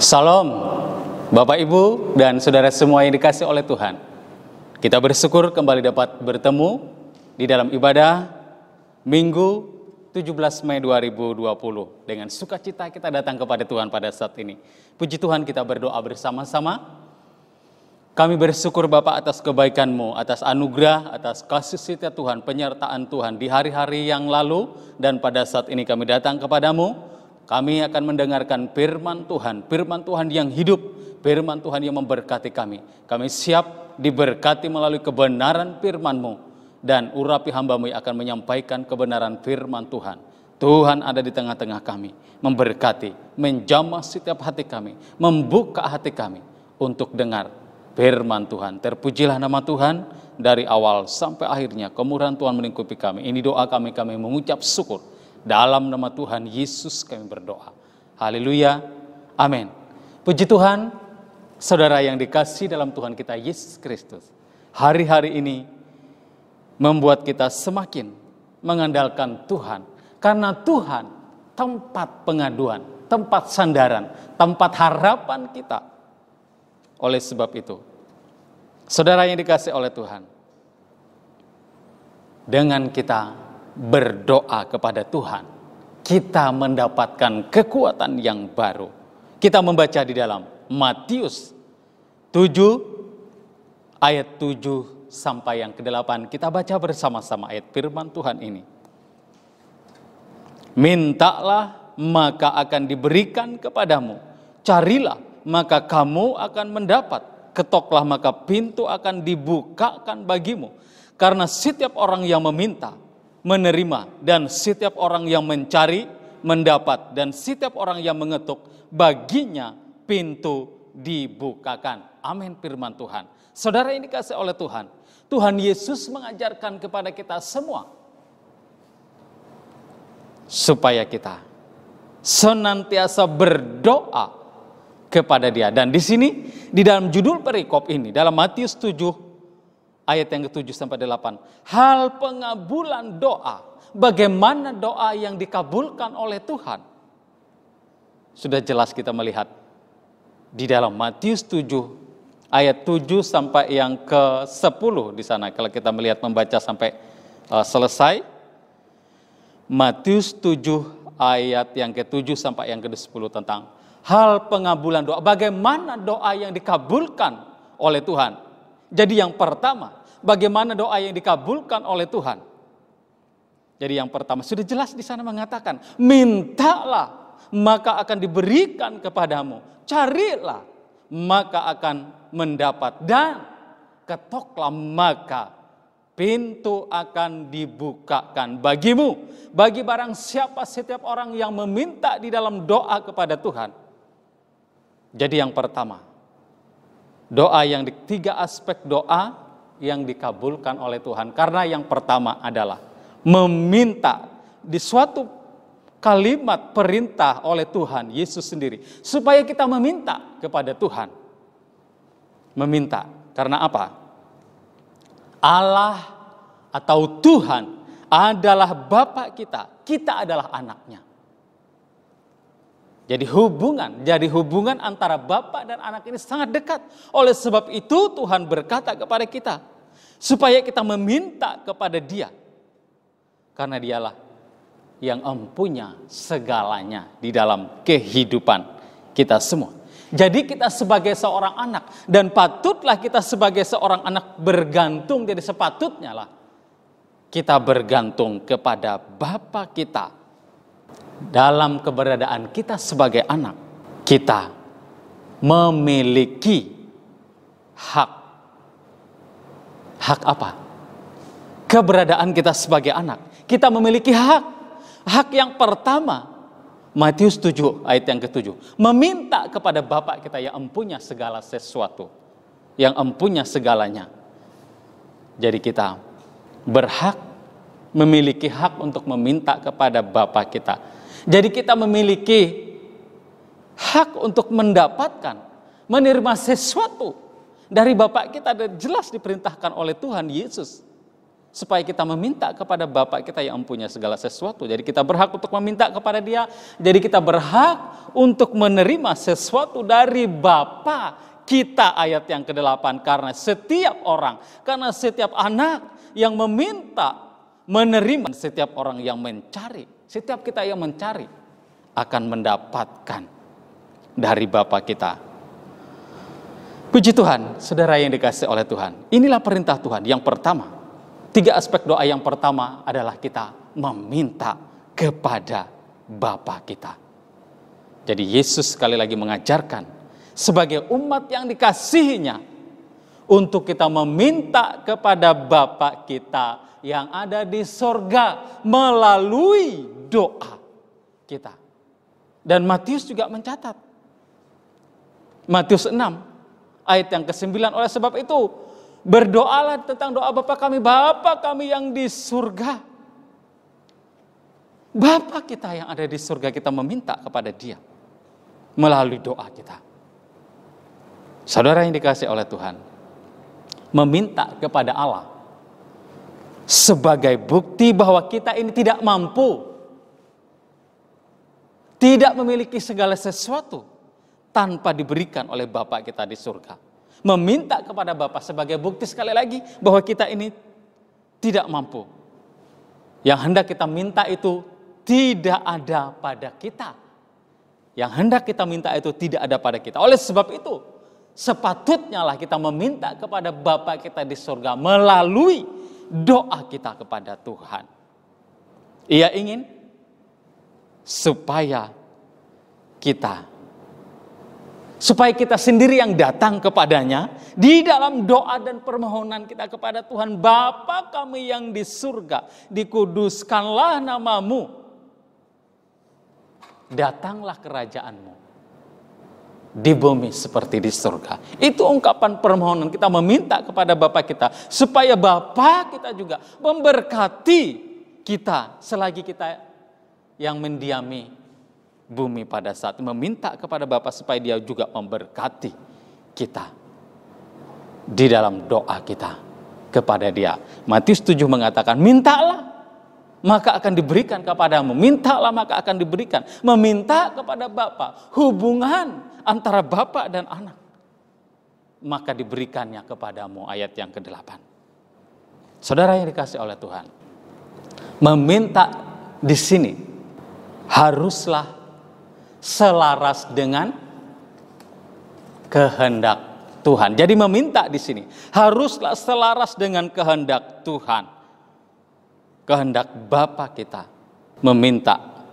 Salam, Bapak Ibu dan saudara semua yang dikasihi oleh Tuhan. Kita bersyukur kembali dapat bertemu di dalam ibadah Minggu 17 Mei 2020. Dengan sukacita kita datang kepada Tuhan pada saat ini. Puji Tuhan, kita berdoa bersama-sama. Kami bersyukur Bapa atas kebaikan-Mu, atas anugerah, atas kasih setia Tuhan, penyertaan Tuhan di hari-hari yang lalu. Dan pada saat ini kami datang kepadamu. Kami akan mendengarkan firman Tuhan yang hidup, firman Tuhan yang memberkati kami. Kami siap diberkati melalui kebenaran firman-Mu, dan urapi hamba-Mu yang akan menyampaikan kebenaran firman Tuhan. Tuhan ada di tengah-tengah kami, memberkati, menjamah setiap hati kami, membuka hati kami untuk dengar firman Tuhan. Terpujilah nama Tuhan dari awal sampai akhirnya, kemurahan Tuhan melingkupi kami. Ini doa kami mengucap syukur. Dalam nama Tuhan Yesus kami berdoa. Haleluya. Amin. Puji Tuhan, saudara yang dikasihi dalam Tuhan kita Yesus Kristus. Hari-hari ini membuat kita semakin mengandalkan Tuhan. Karena Tuhan tempat pengaduan, tempat sandaran, tempat harapan kita. Oleh sebab itu, saudara yang dikasihi oleh Tuhan, dengan kita berdoa kepada Tuhan, kita mendapatkan kekuatan yang baru. Kita membaca di dalam Matius 7 ayat 7 sampai yang ke-8. Kita baca bersama-sama ayat firman Tuhan ini. Mintalah maka akan diberikan kepadamu, carilah maka kamu akan mendapat, ketoklah maka pintu akan dibukakan bagimu. Karena setiap orang yang meminta menerima, dan setiap orang yang mencari mendapat, dan setiap orang yang mengetuk baginya pintu dibukakan. Amin firman Tuhan. Saudara yang dikasihi oleh Tuhan, Tuhan Yesus mengajarkan kepada kita semua supaya kita senantiasa berdoa kepada Dia. Dan di sini di dalam judul perikop ini dalam Matius 7 ayat yang ke-7 sampai 8. Hal pengabulan doa. Bagaimana doa yang dikabulkan oleh Tuhan. Sudah jelas kita melihat di dalam Matius 7 ayat 7 sampai yang ke-10 di sana. Kalau kita melihat membaca sampai selesai. Matius 7 ayat yang ke-7 sampai yang ke-10 tentang hal pengabulan doa. Bagaimana doa yang dikabulkan oleh Tuhan. Jadi yang pertama, bagaimana doa yang dikabulkan oleh Tuhan? Jadi yang pertama, sudah jelas di sana mengatakan, mintalah maka akan diberikan kepadamu, carilah maka akan mendapat, dan ketoklah maka pintu akan dibukakan bagimu. Bagi barang siapa setiap orang yang meminta di dalam doa kepada Tuhan. Jadi yang pertama, doa yang tiga aspek doa yang dikabulkan oleh Tuhan. Karena yang pertama adalah meminta, di suatu kalimat perintah oleh Tuhan Yesus sendiri. Supaya kita meminta kepada Tuhan. Meminta, karena apa? Allah atau Tuhan adalah Bapa kita. Kita adalah anaknya. Jadi hubungan antara Bapa dan anak ini sangat dekat. Oleh sebab itu Tuhan berkata kepada kita, supaya kita meminta kepada Dia. Karena Dialah yang empunya segalanya di dalam kehidupan kita semua. Jadi kita sebagai seorang anak, dan patutlah kita sebagai seorang anak bergantung, jadi sepatutnya lah kita bergantung kepada Bapa kita. Dalam keberadaan kita sebagai anak, kita memiliki hak. Hak apa? Keberadaan kita sebagai anak. Kita memiliki hak. Hak yang pertama, Matius 7 ayat yang ke-7. Meminta kepada Bapa kita yang empunya segala sesuatu. Yang empunya segalanya. Jadi kita berhak, memiliki hak untuk meminta kepada Bapa kita. Jadi kita memiliki hak untuk mendapatkan, menerima sesuatu dari Bapa kita, dan jelas diperintahkan oleh Tuhan Yesus. supaya kita meminta kepada Bapa kita yang mempunyai segala sesuatu. Jadi kita berhak untuk meminta kepada Dia. Jadi kita berhak untuk menerima sesuatu dari Bapa kita, ayat yang ke-8. Karena setiap orang, karena setiap anak yang meminta, menerima, setiap orang yang mencari, setiap kita yang mencari akan mendapatkan dari Bapa kita. Puji Tuhan, saudara yang dikasihi oleh Tuhan. Inilah perintah Tuhan. Yang pertama, 3 aspek doa. Yang pertama adalah kita meminta kepada Bapa kita. Jadi Yesus sekali lagi mengajarkan sebagai umat yang dikasihinya untuk kita meminta kepada Bapa kita yang ada di sorga melalui doa kita. Dan Matius juga mencatat. Matius 6 ayat yang ke-9, oleh sebab itu berdoalah tentang doa Bapa kami yang di surga. Bapa kita yang ada di surga, kita meminta kepada Dia melalui doa kita. Saudara yang dikasihi oleh Tuhan, meminta kepada Allah sebagai bukti bahwa kita ini tidak mampu, tidak memiliki segala sesuatu tanpa diberikan oleh Bapa kita di surga. Meminta kepada Bapa sebagai bukti sekali lagi bahwa kita ini tidak mampu. Yang hendak kita minta itu tidak ada pada kita. Yang hendak kita minta itu tidak ada pada kita. Oleh sebab itu, sepatutnya lah kita meminta kepada Bapa kita di surga melalui doa kita kepada Tuhan. Ia ingin supaya kita sendiri yang datang kepadanya di dalam doa dan permohonan kita kepada Tuhan. Bapa kami yang di surga, dikuduskanlah namamu, datanglah kerajaanmu di bumi seperti di surga. Itu ungkapan permohonan kita meminta kepada Bapa kita, supaya Bapa kita juga memberkati kita selagi kita yang mendiami bumi pada saat meminta kepada Bapa supaya Dia juga memberkati kita di dalam doa kita kepada Dia. Matius 7 mengatakan, mintalah maka akan diberikan kepadamu, mintalah maka akan diberikan. Meminta kepada Bapa, hubungan antara Bapa dan anak, maka diberikannya kepadamu, ayat yang ke-8. Saudara yang dikasihi oleh Tuhan, meminta di sini haruslah selaras dengan kehendak Tuhan. Jadi meminta di sini haruslah selaras dengan kehendak Tuhan. Kehendak Bapa kita, meminta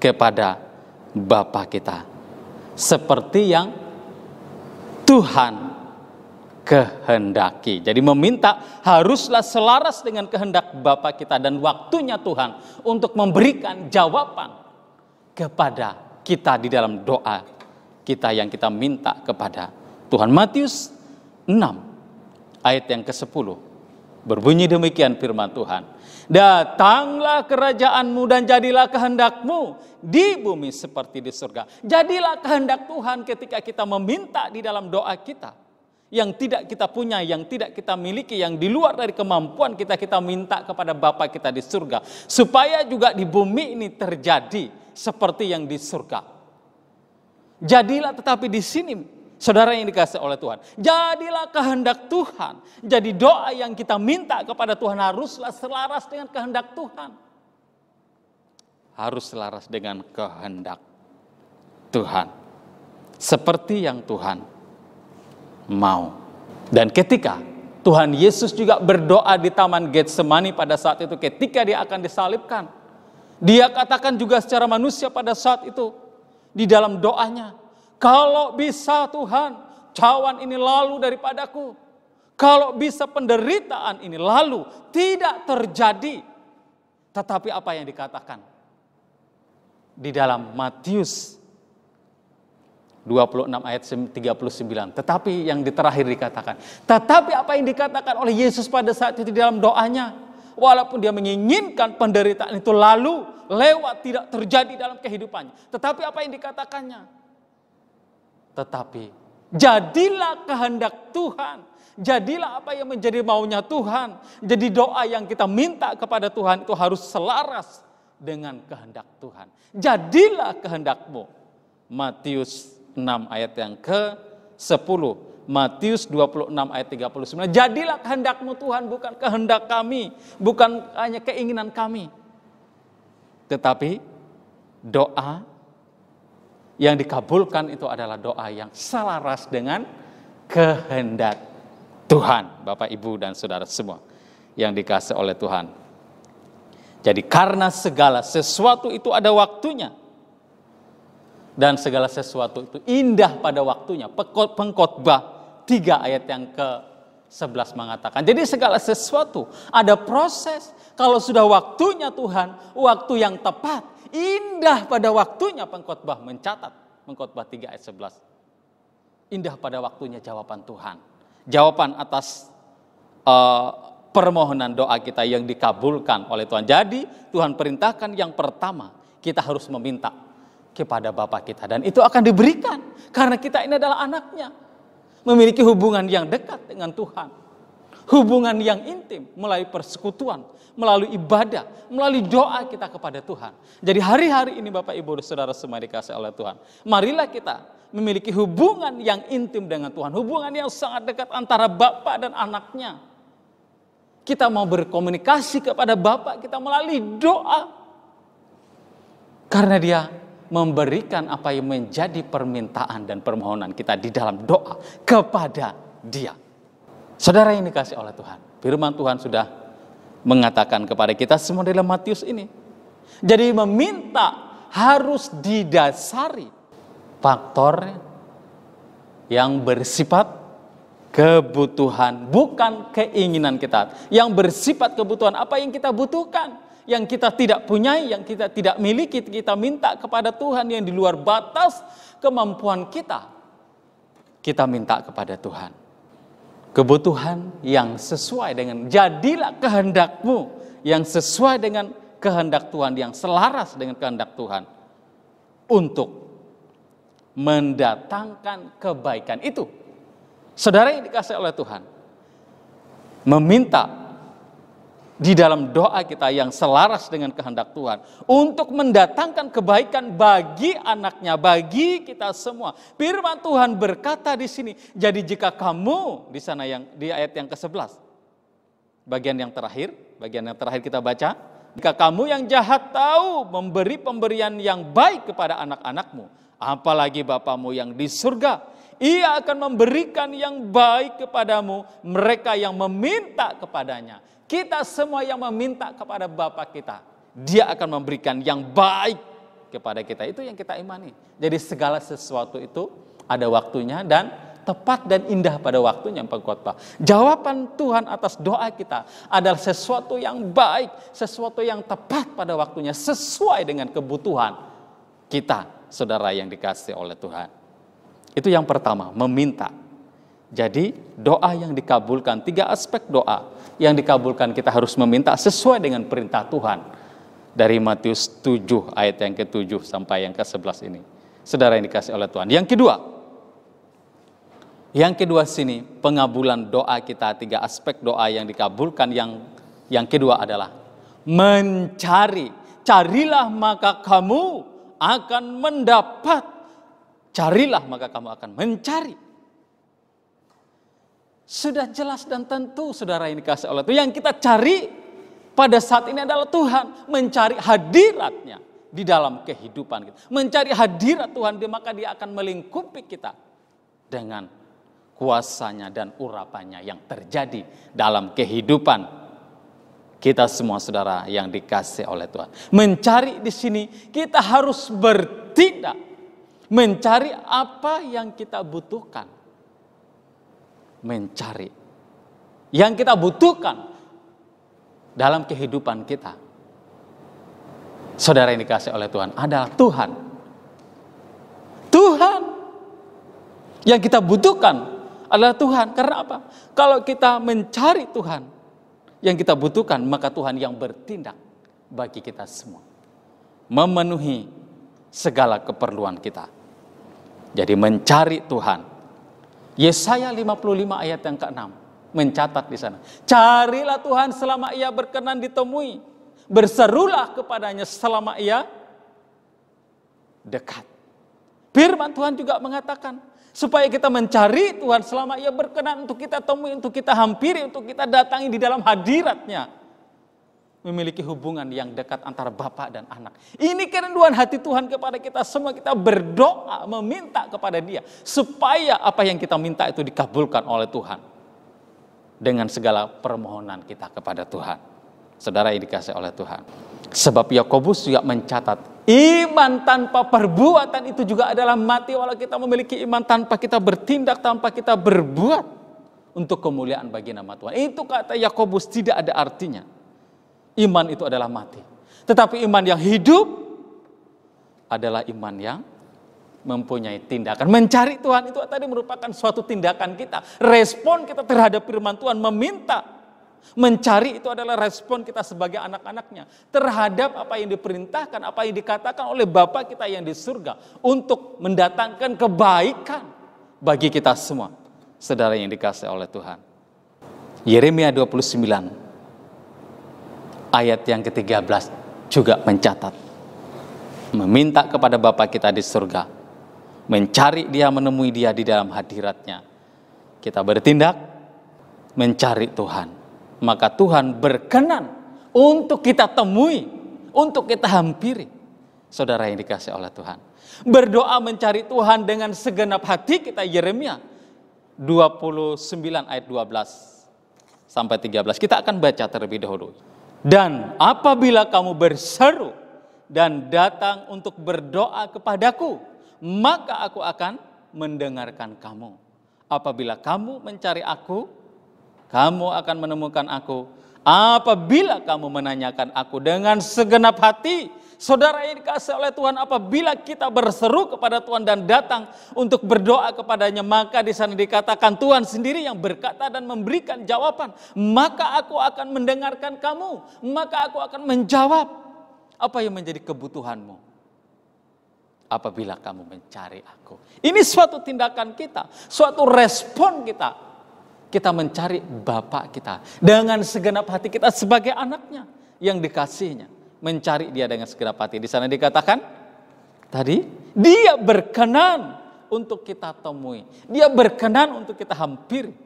kepada Bapa kita seperti yang Tuhan kehendaki. Jadi meminta haruslah selaras dengan kehendak Bapa kita, dan waktunya Tuhan untuk memberikan jawaban kepada kita di dalam doa kita yang kita minta kepada Tuhan. Matius 6 ayat yang ke-10 berbunyi demikian firman Tuhan. Datanglah kerajaanmu dan jadilah kehendakmu di bumi seperti di surga. Jadilah kehendak Tuhan ketika kita meminta di dalam doa kita. Yang tidak kita punya, yang tidak kita miliki, yang di luar dari kemampuan kita, kita minta kepada Bapa kita di surga. Supaya juga di bumi ini terjadi seperti yang di surga. Jadilah, tetapi di sini saudara yang dikasihi oleh Tuhan, jadilah kehendak Tuhan. Jadi doa yang kita minta kepada Tuhan haruslah selaras dengan kehendak Tuhan. Harus selaras dengan kehendak Tuhan. Seperti yang Tuhan mau. Dan ketika Tuhan Yesus juga berdoa di Taman Getsemani pada saat itu ketika Dia akan disalibkan, Dia katakan juga secara manusia pada saat itu di dalam doanya, kalau bisa Tuhan, cawan ini lalu daripadaku. Kalau bisa penderitaan ini lalu, tidak terjadi. Tetapi apa yang dikatakan di dalam Matius 26 ayat 39. Tetapi yang di terakhir dikatakan. Tetapi apa yang dikatakan oleh Yesus pada saat itu di dalam doanya, walaupun Dia menginginkan penderitaan itu lalu lewat, tidak terjadi dalam kehidupannya. Tetapi apa yang dikatakannya? Tetapi jadilah kehendak Tuhan. Jadilah apa yang menjadi maunya Tuhan. Jadi doa yang kita minta kepada Tuhan itu harus selaras dengan kehendak Tuhan. Jadilah kehendak-Mu. Matius 6 ayat yang ke-10. Matius 26 ayat 39. Jadilah kehendak-Mu Tuhan, bukan kehendak kami, bukan hanya keinginan kami. Tetapi doa yang dikabulkan itu adalah doa yang selaras dengan kehendak Tuhan. Bapak, Ibu, dan saudara semua yang dikasihi oleh Tuhan. Jadi karena segala sesuatu itu ada waktunya. Dan segala sesuatu itu indah pada waktunya. Pengkhotbah 3 ayat yang ke-11 mengatakan. Jadi segala sesuatu ada proses. Kalau sudah waktunya Tuhan, waktu yang tepat, indah pada waktunya. Pengkhotbah mencatat, Pengkhotbah 3 ayat 11. Indah pada waktunya jawaban Tuhan. Jawaban atas permohonan doa kita yang dikabulkan oleh Tuhan. Jadi Tuhan perintahkan yang pertama, kita harus meminta kepada Bapa kita. Dan itu akan diberikan karena kita ini adalah anaknya. Memiliki hubungan yang dekat dengan Tuhan. Hubungan yang intim melalui persekutuan, melalui ibadah, melalui doa kita kepada Tuhan. Jadi hari-hari ini Bapak, Ibu, saudara semua dikasihi oleh Tuhan. Marilah kita memiliki hubungan yang intim dengan Tuhan. Hubungan yang sangat dekat antara Bapa dan anaknya. Kita mau berkomunikasi kepada Bapa kita melalui doa. Karena Dia memberikan apa yang menjadi permintaan dan permohonan kita di dalam doa kepada Dia. Saudara yang dikasihi oleh Tuhan, firman Tuhan sudah mengatakan kepada kita semua dalam Matius ini. Jadi meminta harus didasari faktor yang bersifat kebutuhan, bukan keinginan kita. Yang bersifat kebutuhan, apa yang kita butuhkan, yang kita tidak punyai, yang kita tidak miliki, kita minta kepada Tuhan yang di luar batas kemampuan kita. Kita minta kepada Tuhan. Kebutuhan yang sesuai dengan, jadilah kehendak-Mu yang sesuai dengan kehendak Tuhan, yang selaras dengan kehendak Tuhan. Untuk mendatangkan kebaikan itu. Saudara yang dikasihi oleh Tuhan, meminta di dalam doa kita yang selaras dengan kehendak Tuhan untuk mendatangkan kebaikan bagi anaknya, bagi kita semua. Firman Tuhan berkata di sini, jadi jika kamu di sana yang di ayat yang ke-11, bagian yang terakhir kita baca, jika kamu yang jahat tahu memberi pemberian yang baik kepada anak-anakmu, apalagi Bapamu yang di surga, Ia akan memberikan yang baik kepadamu, mereka yang meminta kepadanya. Kita semua yang meminta kepada Bapa kita, Dia akan memberikan yang baik kepada kita. Itu yang kita imani. Jadi segala sesuatu itu ada waktunya dan tepat dan indah pada waktunya. Pengkhotbah. Jawaban Tuhan atas doa kita adalah sesuatu yang baik, sesuatu yang tepat pada waktunya, sesuai dengan kebutuhan kita, saudara yang dikasihi oleh Tuhan. Itu yang pertama, meminta. Jadi doa yang dikabulkan, 3 aspek doa yang dikabulkan kita harus meminta sesuai dengan perintah Tuhan. Dari Matius 7 ayat yang ke-7 sampai yang ke-11 ini. Saudara yang dikasihi oleh Tuhan. Yang kedua sini pengabulan doa kita, 3 aspek doa yang dikabulkan. Yang kedua adalah mencari. Carilah maka kamu akan mendapat. Carilah maka kamu akan mencari. Sudah jelas dan tentu saudara yang dikasihi oleh Tuhan. Yang kita cari pada saat ini adalah Tuhan. Mencari hadiratnya di dalam kehidupan kita. Mencari hadirat Tuhan, maka Dia akan melingkupi kita dengan kuasanya dan urapannya yang terjadi dalam kehidupan kita semua, saudara yang dikasihi oleh Tuhan. Mencari di sini kita harus bertindak. Mencari apa yang kita butuhkan. Mencari yang kita butuhkan dalam kehidupan kita, saudara yang dikasihi oleh Tuhan, adalah Tuhan. Tuhan yang kita butuhkan adalah Tuhan. Karena apa? Kalau kita mencari Tuhan yang kita butuhkan, maka Tuhan yang bertindak bagi kita semua, memenuhi segala keperluan kita. Jadi mencari Tuhan. Yesaya 55 ayat yang ke-6. mencatat di sana. Carilah Tuhan selama ia berkenan ditemui. Berserulah kepadanya selama ia dekat. Firman Tuhan juga mengatakan, supaya kita mencari Tuhan selama ia berkenan untuk kita temui, untuk kita hampiri, untuk kita datangi di dalam hadirat-Nya. Memiliki hubungan yang dekat antara Bapa dan anak. Ini kerinduan hati Tuhan kepada kita semua. Kita berdoa, meminta kepada Dia, supaya apa yang kita minta itu dikabulkan oleh Tuhan. Dengan segala permohonan kita kepada Tuhan. Saudara yang dikasihi oleh Tuhan. Sebab Yakobus juga mencatat, iman tanpa perbuatan itu juga adalah mati. Walau kita memiliki iman tanpa kita bertindak, tanpa kita berbuat untuk kemuliaan bagi nama Tuhan. Itu kata Yakobus tidak ada artinya. Iman itu adalah mati. Tetapi iman yang hidup adalah iman yang mempunyai tindakan. Mencari Tuhan itu tadi merupakan suatu tindakan kita. Respon kita terhadap firman Tuhan, meminta. Mencari itu adalah respon kita sebagai anak-anaknya. Terhadap apa yang diperintahkan, apa yang dikatakan oleh Bapa kita yang di surga. Untuk mendatangkan kebaikan bagi kita semua. Saudara yang dikasihi oleh Tuhan. Yeremia 29. Ayat yang ke-13 juga mencatat. Meminta kepada Bapa kita di surga. Mencari Dia, menemui Dia di dalam hadirat-Nya. Kita bertindak, mencari Tuhan. Maka Tuhan berkenan untuk kita temui, untuk kita hampiri. Saudara yang dikasihi oleh Tuhan. Berdoa mencari Tuhan dengan segenap hati kita, Yeremia 29 ayat 12 sampai 13. Kita akan baca terlebih dahulu. Dan apabila kamu berseru dan datang untuk berdoa kepadaku, maka aku akan mendengarkan kamu. Apabila kamu mencari aku, kamu akan menemukan aku. Apabila kamu menanyakan aku dengan segenap hati. Saudara yang dikasihi oleh Tuhan, apabila kita berseru kepada Tuhan dan datang untuk berdoa kepadanya, maka di sana dikatakan Tuhan sendiri yang berkata dan memberikan jawaban. Maka aku akan mendengarkan kamu, maka aku akan menjawab apa yang menjadi kebutuhanmu. Apabila kamu mencari aku. Ini suatu tindakan kita, suatu respon kita. Kita mencari Bapa kita dengan segenap hati kita sebagai anaknya yang dikasihinya. Mencari Dia dengan segenap hati. Di sana dikatakan tadi, Dia berkenan untuk kita temui. Dia berkenan untuk kita hampiri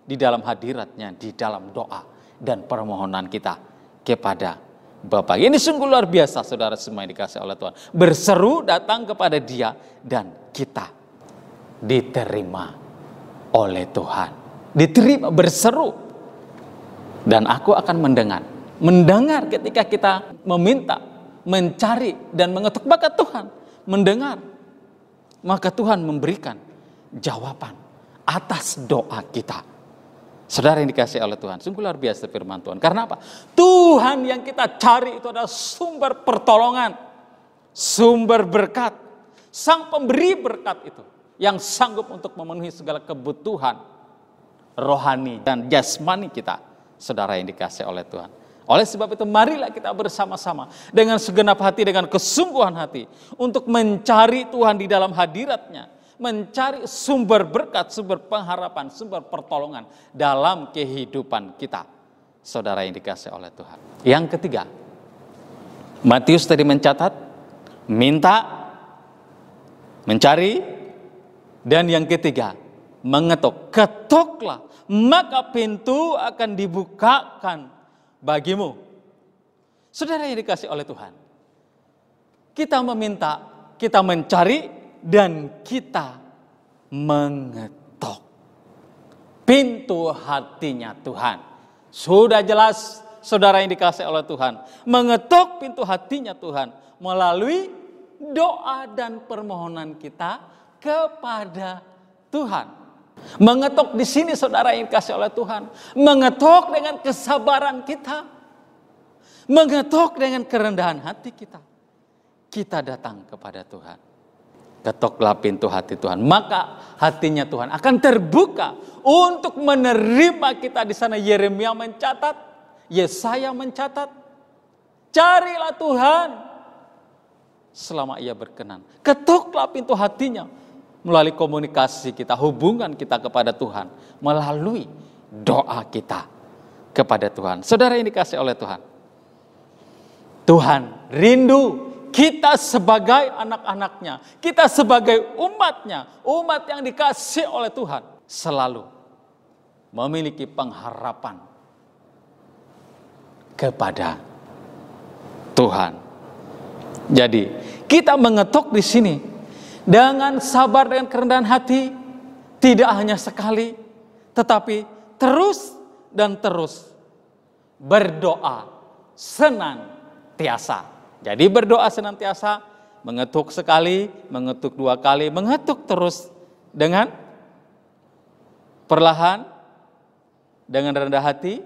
di dalam hadirat-Nya, di dalam doa dan permohonan kita kepada Bapa. Ini sungguh luar biasa, saudara semua yang dikasihi oleh Tuhan. Berseru datang kepada Dia dan kita diterima oleh Tuhan. Diterima, berseru. Dan aku akan mendengar. Mendengar ketika kita meminta, mencari dan mengetuk, maka Tuhan mendengar. Maka Tuhan memberikan jawaban atas doa kita. Saudara yang dikasihi oleh Tuhan, sungguh luar biasa firman Tuhan. Karena apa? Tuhan yang kita cari itu adalah sumber pertolongan, sumber berkat, sang pemberi berkat itu yang sanggup untuk memenuhi segala kebutuhan rohani dan jasmani kita, saudara yang dikasihi oleh Tuhan. Oleh sebab itu marilah kita bersama-sama dengan segenap hati, dengan kesungguhan hati untuk mencari Tuhan di dalam hadirat-Nya, mencari sumber berkat, sumber pengharapan, sumber pertolongan dalam kehidupan kita, saudara yang dikasihi oleh Tuhan. Yang ketiga, Matius tadi mencatat, minta, mencari, dan yang ketiga, mengetuk. Ketuklah, maka pintu akan dibukakan bagimu. Saudara yang dikasihi oleh Tuhan, kita meminta, kita mencari, dan kita mengetuk pintu hatinya Tuhan. Sudah jelas, saudara yang dikasihi oleh Tuhan, mengetuk pintu hatinya Tuhan melalui doa dan permohonan kita kepada Tuhan. Mengetuk di sini, saudara yang dikasihi oleh Tuhan, mengetuk dengan kesabaran kita, mengetuk dengan kerendahan hati kita. Kita datang kepada Tuhan. Ketuklah pintu hati Tuhan, maka hatinya Tuhan akan terbuka untuk menerima kita. Di sana Yeremia mencatat, Yesaya mencatat, carilah Tuhan selama Ia berkenan. Ketuklah pintu hatinya melalui komunikasi kita, hubungan kita kepada Tuhan, melalui doa kita kepada Tuhan. Saudara yang dikasihi oleh Tuhan, Tuhan rindu kita sebagai anak-anaknya, kita sebagai umatnya, umat yang dikasihi oleh Tuhan, selalu memiliki pengharapan kepada Tuhan. Jadi kita mengetuk di sini dengan sabar, dengan kerendahan hati, tidak hanya sekali, tetapi terus dan terus berdoa senantiasa. Jadi berdoa senantiasa, mengetuk sekali, mengetuk dua kali, mengetuk terus dengan perlahan, dengan rendah hati,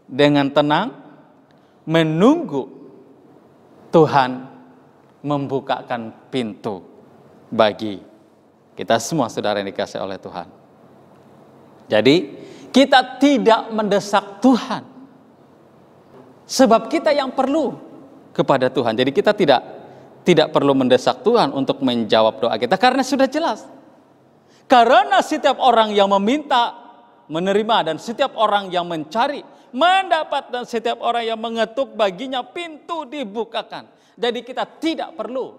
dengan tenang, menunggu Tuhan membukakan pintu bagi kita semua, saudara yang dikasihi oleh Tuhan. Jadi kita tidak mendesak Tuhan, sebab kita yang perlu kepada Tuhan. Jadi kita tidak perlu mendesak Tuhan untuk menjawab doa kita, karena sudah jelas. Karena setiap orang yang meminta menerima, dan setiap orang yang mencari mendapat, dan setiap orang yang mengetuk baginya pintu dibukakan. Jadi kita tidak perlu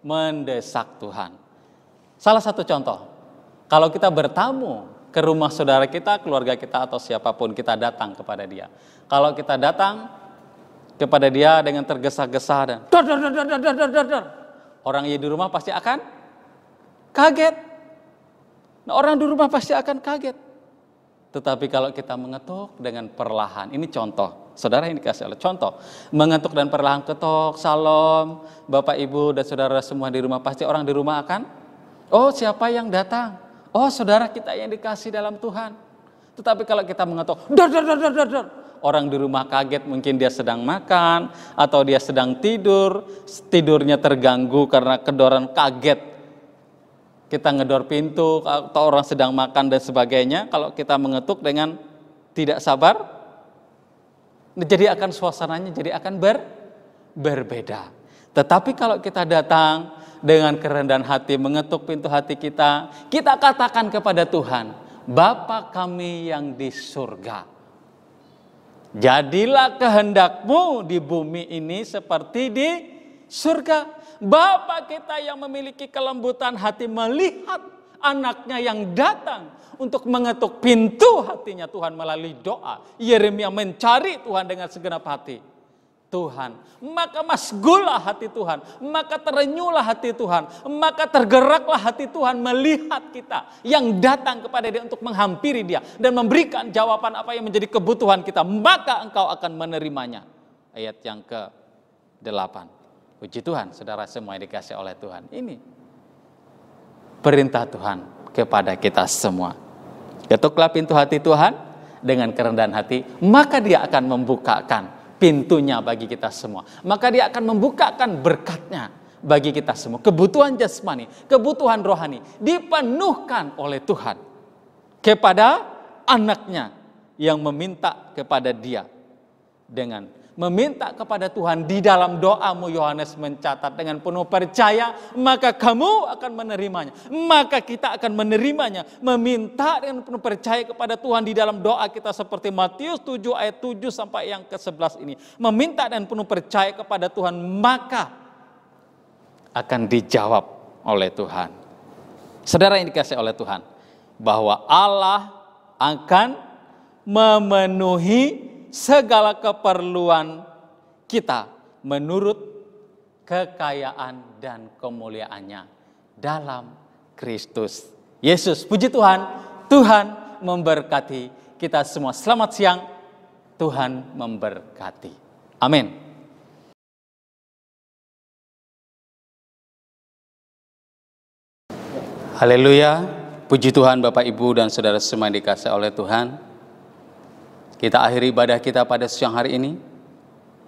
mendesak Tuhan. Salah satu contoh, kalau kita bertamu ke rumah saudara kita, keluarga kita, atau siapapun, kita datang kepada dia. Kalau kita datang kepada dia dengan tergesa-gesa dan orang yang di rumah pasti akan kaget. Nah, orang di rumah pasti akan kaget. Tetapi kalau kita mengetuk dengan perlahan, ini contoh, saudara yang dikasih oleh contoh, mengetuk dan perlahan, ketok, salam, Bapak Ibu dan saudara semua di rumah, pasti orang di rumah akan, oh siapa yang datang? Oh saudara kita yang dikasih dalam Tuhan. Tetapi kalau kita mengetuk, orang di rumah kaget, mungkin dia sedang makan, atau dia sedang tidur, tidurnya terganggu karena kedoran, kaget. Kita ngedor pintu, atau orang sedang makan dan sebagainya. Kalau kita mengetuk dengan tidak sabar, jadi akan suasananya jadi akan berbeda. Tetapi kalau kita datang dengan kerendahan hati, mengetuk pintu hati kita, kita katakan kepada Tuhan, Bapa kami yang di surga, jadilah kehendak-Mu di bumi ini seperti di surga. Bapa kita yang memiliki kelembutan hati melihat anaknya yang datang untuk mengetuk pintu hatinya Tuhan melalui doa. Yeremia mencari Tuhan dengan segenap hati. Tuhan, maka masgulah hati Tuhan, maka terenyuhlah hati Tuhan, maka tergeraklah hati Tuhan melihat kita yang datang kepada Dia untuk menghampiri Dia dan memberikan jawaban apa yang menjadi kebutuhan kita, maka engkau akan menerimanya. Ayat yang ke-8. Puji Tuhan, saudara semua yang dikasih oleh Tuhan. Ini perintah Tuhan kepada kita semua. Ketuklah pintu hati Tuhan dengan kerendahan hati, maka Dia akan membukakan pintunya bagi kita semua. Maka Dia akan membukakan berkatnya bagi kita semua. Kebutuhan jasmani, kebutuhan rohani dipenuhkan oleh Tuhan kepada anaknya yang meminta kepada Dia dengan meminta kepada Tuhan di dalam doamu. Yohanes mencatat dengan penuh percaya, maka kamu akan menerimanya. Maka kita akan menerimanya. Meminta dengan penuh percaya kepada Tuhan di dalam doa kita seperti Matius 7 ayat 7 sampai yang ke-11 ini. Meminta dan penuh percaya kepada Tuhan, maka akan dijawab oleh Tuhan. Saudara yang dikasihi oleh Tuhan, bahwa Allah akan memenuhi segala keperluan kita menurut kekayaan dan kemuliaannya dalam Kristus Yesus. Puji Tuhan, Tuhan memberkati kita semua. Selamat siang, Tuhan memberkati. Amin. Haleluya, puji Tuhan Bapak Ibu dan saudara semua yang dikasihi oleh Tuhan. Kita akhiri ibadah kita pada siang hari ini,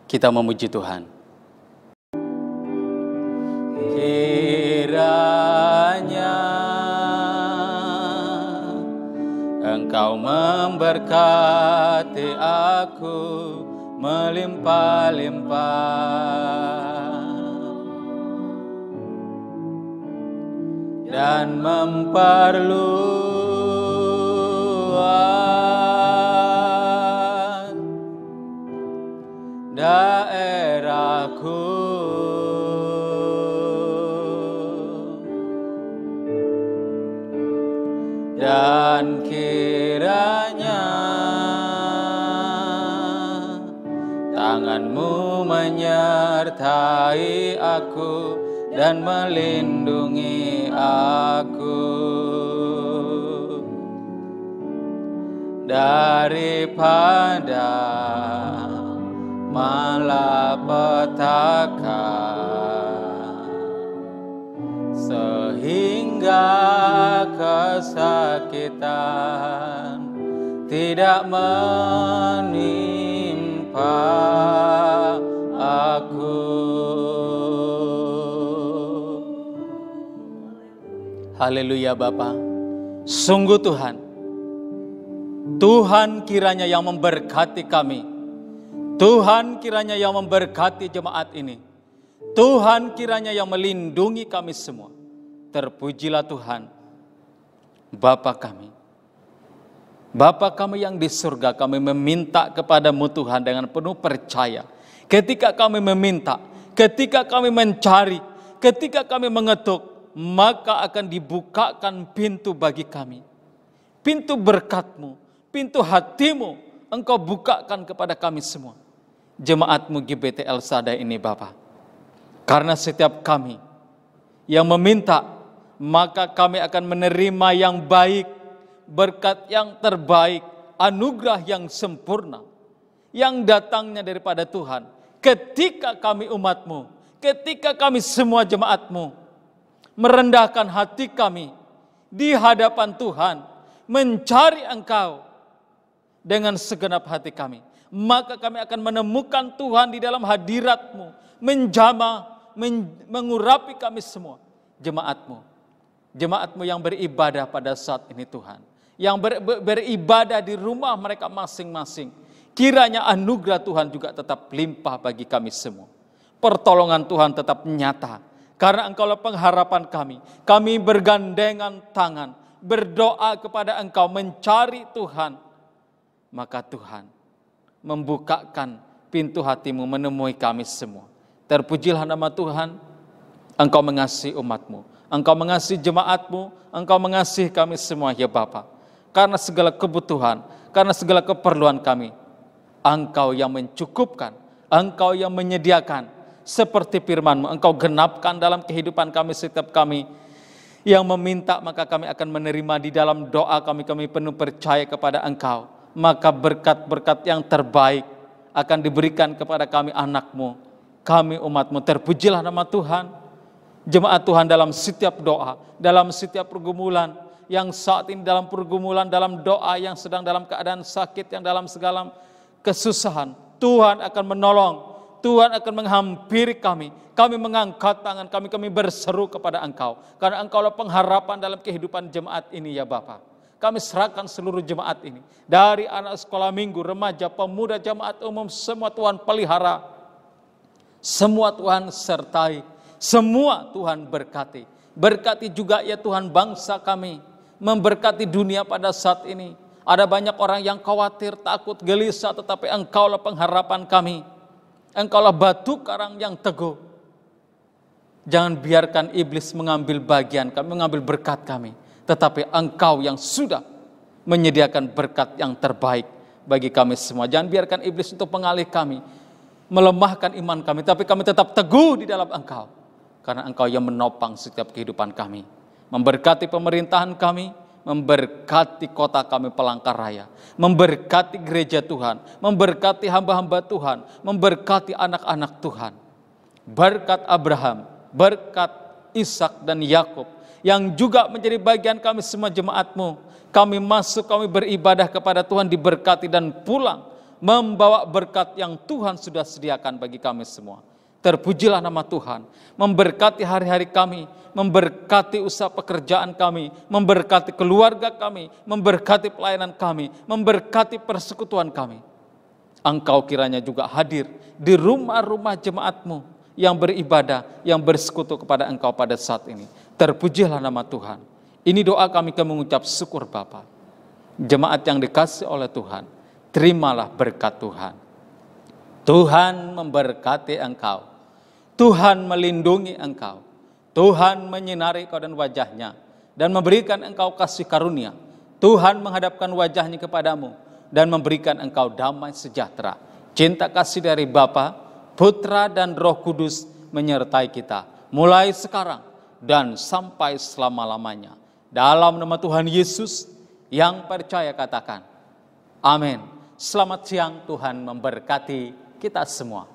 kita memuji Tuhan. Kiranya Engkau memberkati aku melimpah-limpah dan memperluas daerahku. Dan kiranya tangan-Mu menyertai aku dan melindungi aku daripada malapetaka, sehingga kesakitan tidak menimpa aku. Haleluya Bapa. Sungguh Tuhan, Tuhan kiranya yang memberkati kami. Tuhan kiranya yang memberkati jemaat ini. Tuhan kiranya yang melindungi kami semua. Terpujilah Tuhan, Bapa kami. Bapa kami yang di surga, kami meminta kepadamu Tuhan dengan penuh percaya. Ketika kami meminta, ketika kami mencari, ketika kami mengetuk, maka akan dibukakan pintu bagi kami. Pintu berkat-Mu, pintu hati-Mu, Engkau bukakan kepada kami semua. Jemaat-Mu GBT El Shaddai ini Bapa. Karena setiap kami yang meminta, maka kami akan menerima yang baik, berkat yang terbaik, anugerah yang sempurna, yang datangnya daripada Tuhan. Ketika kami umat-Mu, ketika kami semua jemaat-Mu, merendahkan hati kami di hadapan Tuhan, mencari Engkau dengan segenap hati kami, maka kami akan menemukan Tuhan di dalam hadirat-Mu, menjamah, mengurapi kami semua, jemaat-Mu. Jemaat-Mu yang beribadah pada saat ini Tuhan, yang beribadah di rumah mereka masing-masing. Kiranya anugerah Tuhan juga tetap limpah bagi kami semua. Pertolongan Tuhan tetap nyata. Karena Engkaulah pengharapan kami. Kami bergandengan tangan, berdoa kepada Engkau, mencari Tuhan. Maka Tuhan membukakan pintu hati-Mu menemui kami semua. Terpujilah nama Tuhan. Engkau mengasihi umat-Mu. Engkau mengasihi jemaat-Mu. Engkau mengasihi kami semua ya Bapa. Karena segala kebutuhan, karena segala keperluan kami, Engkau yang mencukupkan, Engkau yang menyediakan. Seperti firman-Mu, Engkau genapkan dalam kehidupan kami setiap kami yang meminta, maka kami akan menerima di dalam doa kami. Kami penuh percaya kepada Engkau. Maka berkat-berkat yang terbaik akan diberikan kepada kami anak-Mu, kami umat-Mu. Terpujilah nama Tuhan. Jemaat Tuhan dalam setiap doa, dalam setiap pergumulan, yang saat ini dalam pergumulan, dalam doa, yang sedang dalam keadaan sakit, yang dalam segala kesusahan, Tuhan akan menolong. Tuhan akan menghampiri kami. Kami mengangkat tangan kami berseru kepada Engkau. Karena Engkaulah pengharapan dalam kehidupan jemaat ini ya Bapa. Kami serahkan seluruh jemaat ini. Dari anak sekolah minggu, remaja, pemuda, jemaat umum, semua Tuhan pelihara. Semua Tuhan sertai. Semua Tuhan berkati. Berkati juga ya Tuhan bangsa kami. Memberkati dunia pada saat ini. Ada banyak orang yang khawatir, takut, gelisah, tetapi Engkaulah pengharapan kami. Engkaulah batu karang yang teguh. Jangan biarkan iblis mengambil bagian kami, mengambil berkat kami. Tetapi Engkau yang sudah menyediakan berkat yang terbaik bagi kami semua. Jangan biarkan iblis untuk mengalih kami, melemahkan iman kami. Tapi kami tetap teguh di dalam Engkau. Karena Engkau yang menopang setiap kehidupan kami. Memberkati pemerintahan kami, memberkati kota kami Palangkaraya, memberkati gereja Tuhan, memberkati hamba-hamba Tuhan, memberkati anak-anak Tuhan. Berkat Abraham, berkat Ishak dan Yakub, yang juga menjadi bagian kami semua jemaat-Mu. Kami masuk, kami beribadah kepada Tuhan, diberkati dan pulang, membawa berkat yang Tuhan sudah sediakan bagi kami semua. Terpujilah nama Tuhan, memberkati hari-hari kami, memberkati usaha pekerjaan kami, memberkati keluarga kami, memberkati pelayanan kami, memberkati persekutuan kami. Engkau kiranya juga hadir di rumah-rumah jemaat-Mu yang beribadah, yang bersekutu kepada Engkau pada saat ini. Terpujilah nama Tuhan. Ini doa kami mengucap syukur Bapa. Jemaat yang dikasih oleh Tuhan, terimalah berkat Tuhan. Tuhan memberkati engkau. Tuhan melindungi engkau. Tuhan menyinari kau dan wajahnya dan memberikan engkau kasih karunia. Tuhan menghadapkan wajahnya kepadamu dan memberikan engkau damai sejahtera. Cinta kasih dari Bapa, Putra dan Roh Kudus menyertai kita mulai sekarang dan sampai selama-lamanya. Dalam nama Tuhan Yesus, yang percaya katakan, amin. Selamat siang, Tuhan memberkati kita semua.